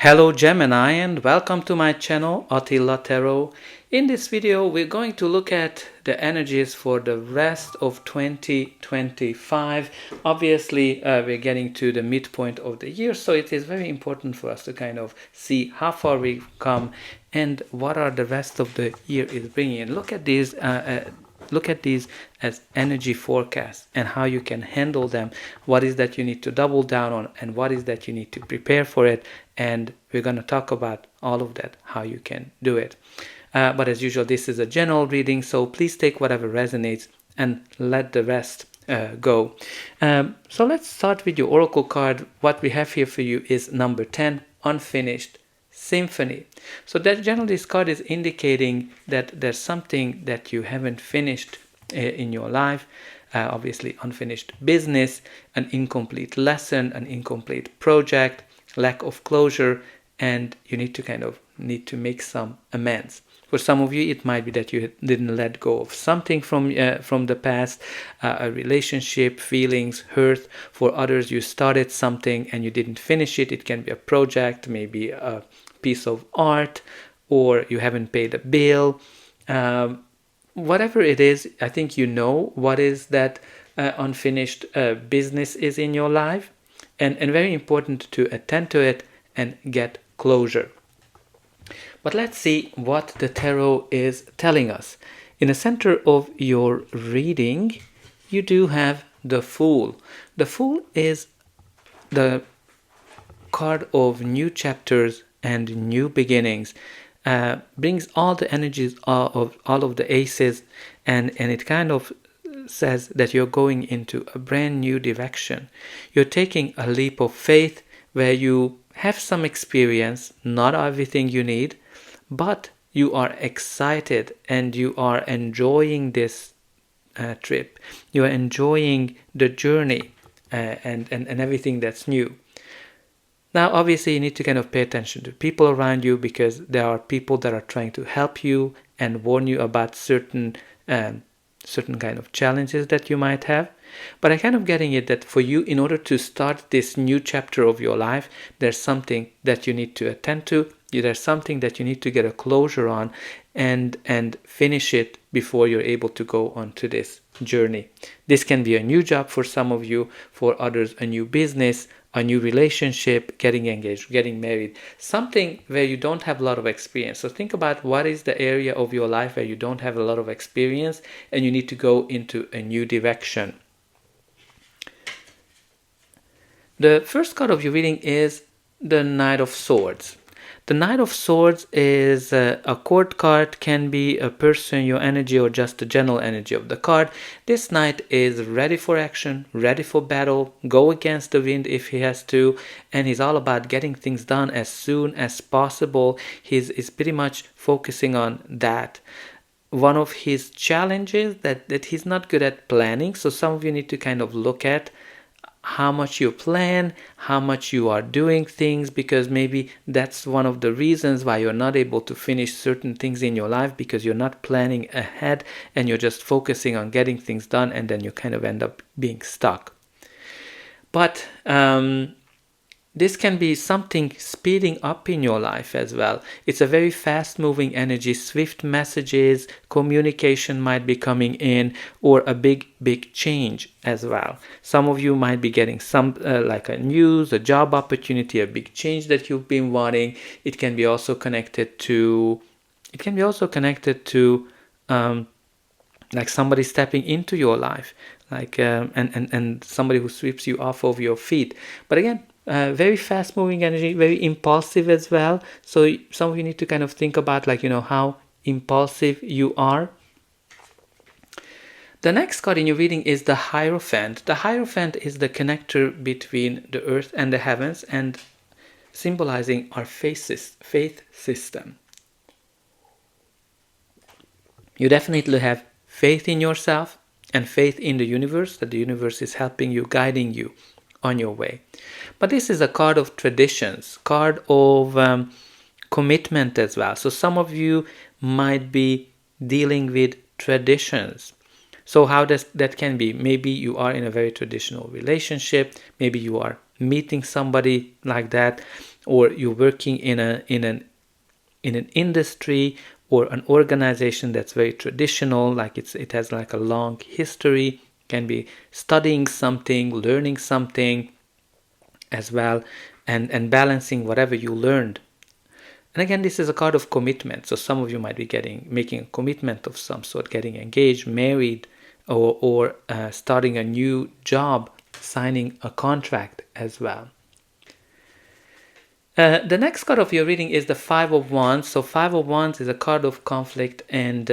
Hello Gemini and welcome to my channel Attila Tarot. In this video we're going to look at the energies for the rest of 2025. Obviously we're getting to the midpoint of the year, so it is very important for us to kind of see how far we've come and what are the rest of the year is bringing. And look at these as energy forecasts and how you can handle them. What is that you need to double down on and what is that you need to prepare for it. And we're going to talk about all of that, how you can do it. But as usual, this is a general reading, so please take whatever resonates and let the rest go. So let's start with your oracle card. What we have here for you is number 10, Unfinished Symphony. So that generally this card is indicating that there's something that you haven't finished in your life. Obviously unfinished business, an incomplete lesson, an incomplete project, lack of closure, and you need to make some amends. For some of you, it might be that you didn't let go of something from the past, a relationship, feelings, hurt. For others, you started something and you didn't finish it. It can be a project, maybe a piece of art, or you haven't paid a bill. Whatever it is, I think you know what is that unfinished business is in your life, and very important to attend to it and get closure. But let's see what the tarot is telling us. In the center of your reading, you do have the Fool. The Fool is the card of new chapters and new beginnings. Brings all the energies of all of the aces, and it kind of says that you're going into a brand new direction. You're taking a leap of faith where you have some experience, not everything you need, but you are excited and you are enjoying this trip. You are enjoying the journey and everything that's new. Now, obviously, you need to kind of pay attention to people around you, because there are people that are trying to help you and warn you about certain kind of challenges that you might have. But I'm kind of getting it that for you, in order to start this new chapter of your life, there's something that you need to attend to. There's something that you need to get a closure on and finish it before you're able to go on to this journey. This can be a new job for some of you, for others a new business, a new relationship, getting engaged, getting married, something where you don't have a lot of experience. So think about what is the area of your life where you don't have a lot of experience and you need to go into a new direction. The first card of your reading is the Knight of Swords. The Knight of Swords is a court card, can be a person, your energy, or just the general energy of the card. This knight is ready for action, ready for battle, go against the wind if he has to, and he's all about getting things done as soon as possible. He's pretty much focusing on that. One of his challenges that he's not good at planning, so some of you need to kind of look at how much you plan, how much you are doing things, because maybe that's one of the reasons why you're not able to finish certain things in your life, because you're not planning ahead and you're just focusing on getting things done, and then you kind of end up being stuck. But this can be something speeding up in your life as well. It's a very fast-moving energy, swift messages, communication might be coming in, or a big change as well. Some of you might be getting some like a news, a job opportunity, a big change that you've been wanting. It can be also connected to like somebody stepping into your life, like and somebody who sweeps you off of your feet. But again, very fast moving energy, very impulsive as well. So some of you need to kind of think about, like, how impulsive you are. The next card in your reading is the Hierophant. The Hierophant is the connector between the earth and the heavens, and symbolizing our faith system. You definitely have faith in yourself and faith in the universe, that the universe is helping you, guiding you on your way. But this is a card of traditions, card of commitment as well. So some of you might be dealing with traditions. So how that can be? Maybe you are in a very traditional relationship, maybe you are meeting somebody like that, or you're working in an industry or an organization that's very traditional, like it has like a long history, can be studying something, learning something as well, and balancing whatever you learned. And again, this is a card of commitment. So some of you might be making a commitment of some sort, getting engaged, married, or starting a new job, signing a contract as well. The next card of your reading is the Five of Wands. So Five of Wands is a card of conflict and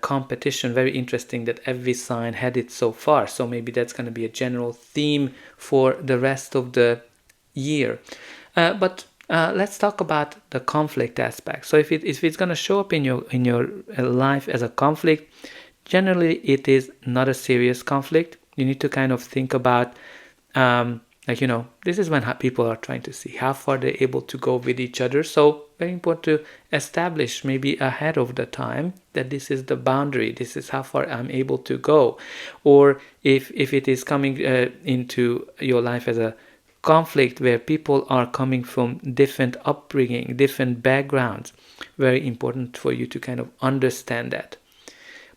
competition. Very interesting that every sign had it so far. So maybe that's going to be a general theme for the rest of the year. But let's talk about the conflict aspect. So if it's going to show up in your life as a conflict, generally it is not a serious conflict. You need to kind of think about this is when people are trying to see how far they're able to go with each other. So very important to establish maybe ahead of the time that this is the boundary, this is how far I'm able to go. Or if it is coming into your life as a conflict where people are coming from different upbringing, different backgrounds, very important for you to kind of understand that.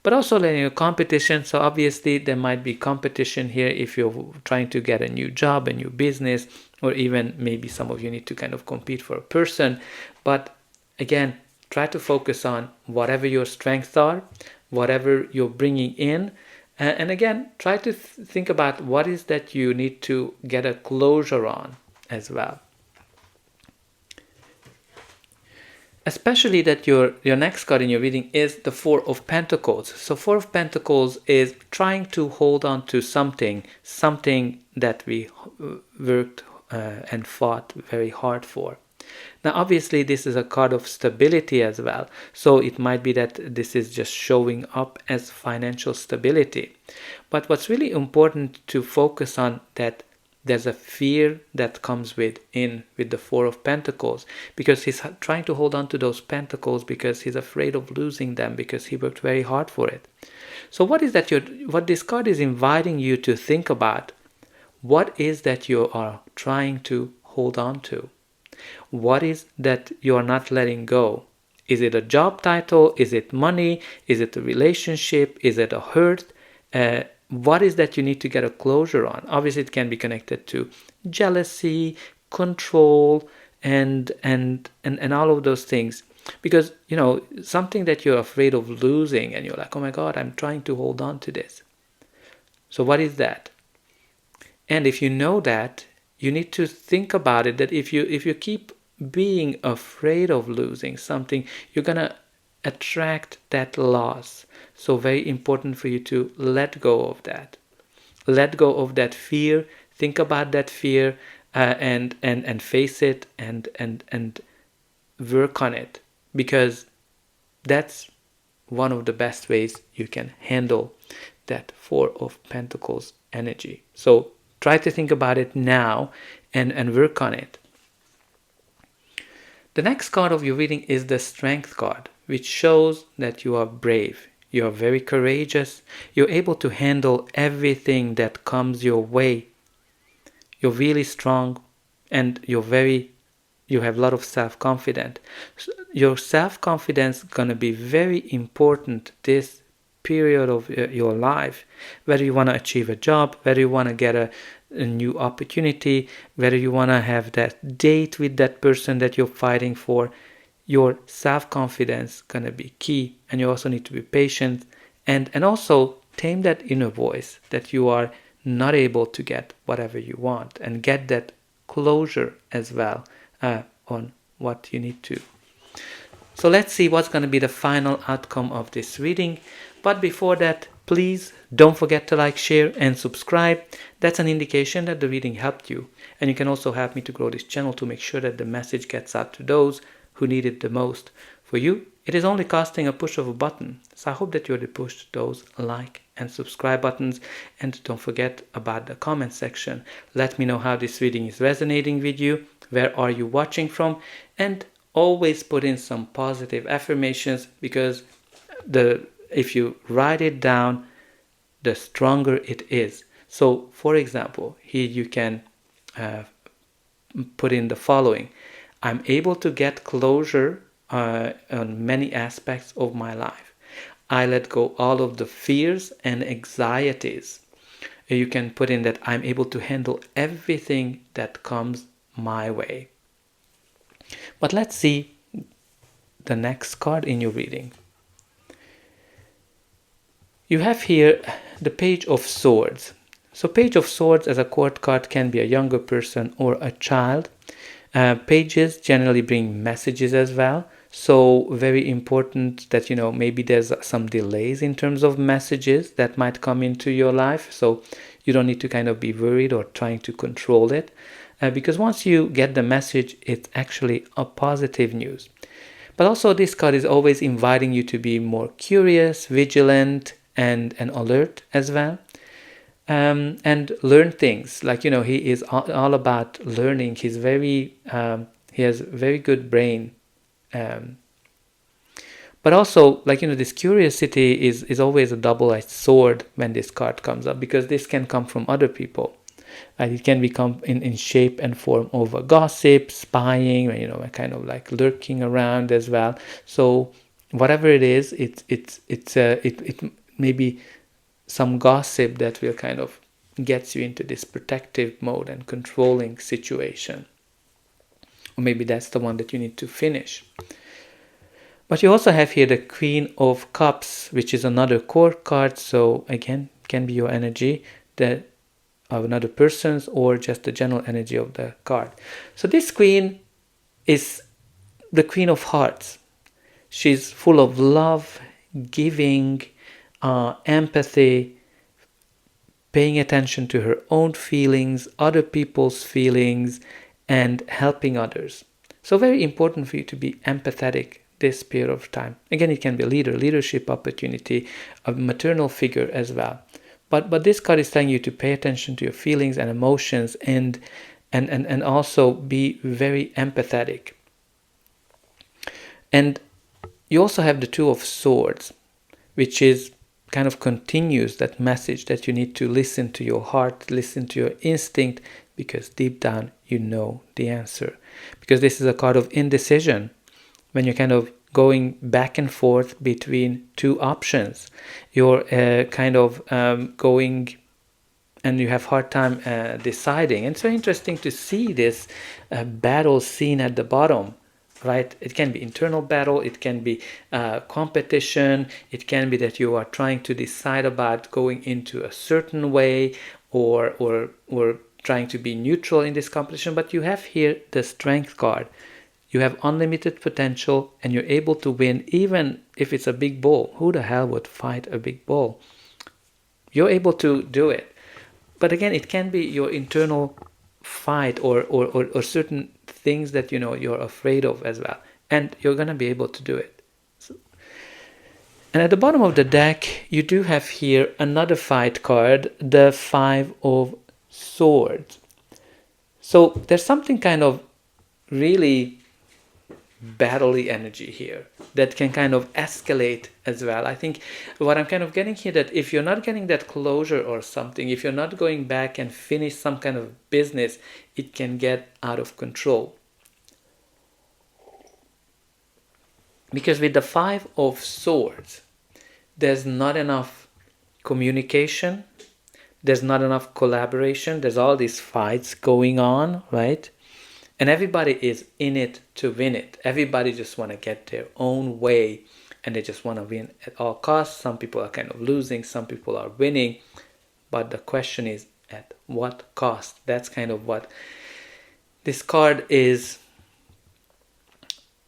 But also competition. So obviously there might be competition here if you're trying to get a new job, a new business, or even maybe some of you need to kind of compete for a person. But again, try to focus on whatever your strengths are, whatever you're bringing in. And again, try to think about what is that you need to get a closure on as well. Especially that your next card in your reading is the Four of Pentacles. So Four of Pentacles is trying to hold on to something that we worked and fought very hard for. Now obviously this is a card of stability as well. So it might be that this is just showing up as financial stability. But what's really important to focus on, that there's a fear that comes with the Four of Pentacles, because he's trying to hold on to those pentacles because he's afraid of losing them, because he worked very hard for it. So what this card is inviting you to think about? What is that you are trying to hold on to? What is that you are not letting go? Is it a job title? Is it money? Is it a relationship? Is it a hurt? What is that you need to get a closure on? Obviously, it can be connected to jealousy, control, and all of those things. Because, something that you're afraid of losing and you're like, oh my God, I'm trying to hold on to this. So what is that? And if you know that, you need to think about it, that if you keep being afraid of losing something, you're going to attract that loss. So very important for you to let go of that. Let go of that fear. Think about that fear and face it and work on it, because that's one of the best ways you can handle that Four of Pentacles energy. So try to think about it now and work on it. The next card of your reading is the Strength card, which shows that you are brave. You are very courageous. You're able to handle everything that comes your way. You're really strong, and you have a lot of self-confidence. Your self-confidence is going to be very important this period of your life, whether you want to achieve a job, whether you want to get a new opportunity, whether you want to have that date with that person that you're fighting for. Your self-confidence is going to be key, and you also need to be patient and also tame that inner voice that you are not able to get whatever you want, and get that closure as well on what you need to. So let's see what's going to be the final outcome of this reading. But before that, please don't forget to like, share, and subscribe. That's an indication that the reading helped you. And you can also help me to grow this channel to make sure that the message gets out to those who need it the most. For you, it is only costing a push of a button. So I hope that you already pushed those like and subscribe buttons. And don't forget about the comment section. Let me know how this reading is resonating with you. Where are you watching from? And always put in some positive affirmations, because if you write it down, the stronger it is. So, for example, here you can put in the following: I'm able to get closure on many aspects of my life. I let go all of the fears and anxieties. You can put in that I'm able to handle everything that comes my way. But let's see the next card in your reading. You have here the Page of Swords. So Page of Swords as a court card can be a younger person or a child. Pages generally bring messages as well. So very important that, maybe there's some delays in terms of messages that might come into your life. So you don't need to kind of be worried or trying to control it. Because once you get the message, it's actually a positive news. But also this card is always inviting you to be more curious, vigilant, and alert as well. And learn things. Like, he is all about learning. He has very good brain. But also, this curiosity is always a double-edged sword when this card comes up, because this can come from other people. It can become in shape and form of a gossip, spying, kind of like lurking around as well. So whatever it is, it may be some gossip that will kind of gets you into this protective mode and controlling situation. Or maybe that's the one that you need to finish. But you also have here the Queen of Cups, which is another court card. So again, can be your energy that of another person's or just the general energy of the card. So this queen is the Queen of Hearts. She's full of love, giving, empathy, paying attention to her own feelings, other people's feelings, and helping others. So very important for you to be empathetic this period of time. Again, it can be a leadership opportunity, a maternal figure as well. But this card is telling you to pay attention to your feelings and emotions and also be very empathetic. And you also have the Two of Swords, which is kind of continues that message that you need to listen to your heart, listen to your instinct, because deep down you know the answer. Because this is a card of indecision. When you're kind of going back and forth between two options, you're kind of going and you have hard time deciding. And it's very interesting to see this battle scene at the bottom, right? It can be internal battle, it can be competition, it can be that you are trying to decide about going into a certain way or trying to be neutral in this competition. But you have here the Strength card. You have unlimited potential and you're able to win even if it's a big bull. Who the hell would fight a big bull? You're able to do it. But again, it can be your internal fight or certain things that you're afraid of as well. And you're going to be able to do it. And at the bottom of the deck, you do have here another fight card, the Five of Swords. So there's something kind of really battle-y energy here that can kind of escalate as well. I think what I'm kind of getting here, that if you're not getting that closure or something, if you're not going back and finish some kind of business, it can get out of control. Because with the Five of Swords, there's not enough communication, there's not enough collaboration, there's all these fights going on, right? And everybody is in it to win it. Everybody just want to get their own way and they just want to win at all costs. Some people are kind of losing, some people are winning. But the question is, at what cost? That's kind of what this card is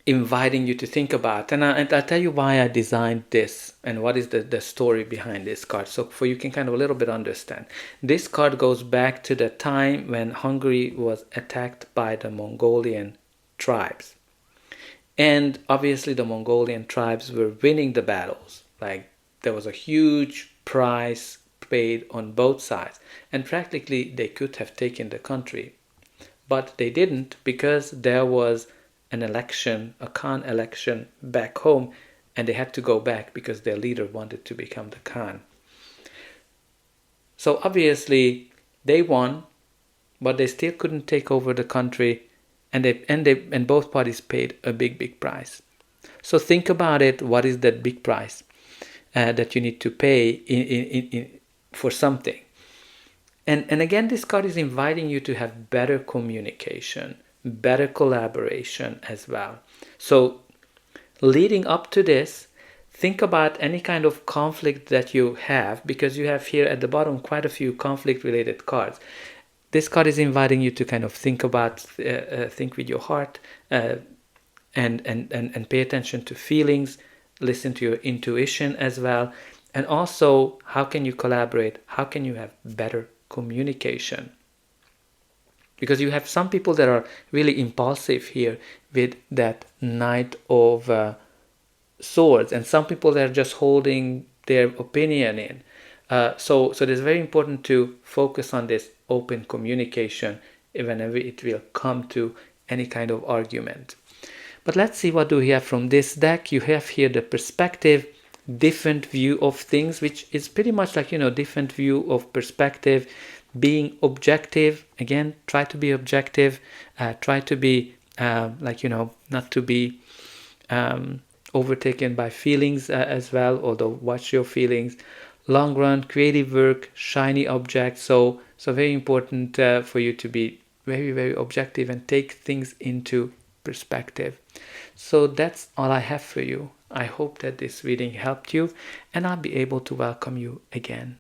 inviting you to think about. And I'll tell you why I designed this and what is the story behind this card, so for you can kind of a little bit understand. This card goes back to the time when Hungary was attacked by the Mongolian tribes. And obviously the Mongolian tribes were winning the battles. Like, there was a huge price paid on both sides. And practically they could have taken the country. But they didn't, because there was an election, a Khan election back home, and they had to go back because their leader wanted to become the Khan. So obviously they won, but they still couldn't take over the country, and both parties paid a big price. So think about it. What is that big price that you need to pay for something? And again, this card is inviting you to have better communication, better collaboration as well. So leading up to this, think about any kind of conflict that you have, because you have here at the bottom quite a few conflict related cards. This card is inviting you to kind of think about, think with your heart, and pay attention to feelings, listen to your intuition as well. And also, how can you collaborate? How can you have better communication? Because you have some people that are really impulsive here with that Knight of Swords, and some people that are just holding their opinion in. So it is very important to focus on this open communication whenever it will come to any kind of argument. But let's see, what do we have from this deck? You have here the perspective, different view of things, which is pretty much like, different view of perspective, being objective. Again, try to be objective, try to be not to be overtaken by feelings as well, although watch your feelings. Long run, creative work, shiny objects. So very important for you to be very objective and take things into perspective. So that's all I have for you. I hope that this reading helped you, and I'll be able to welcome you again.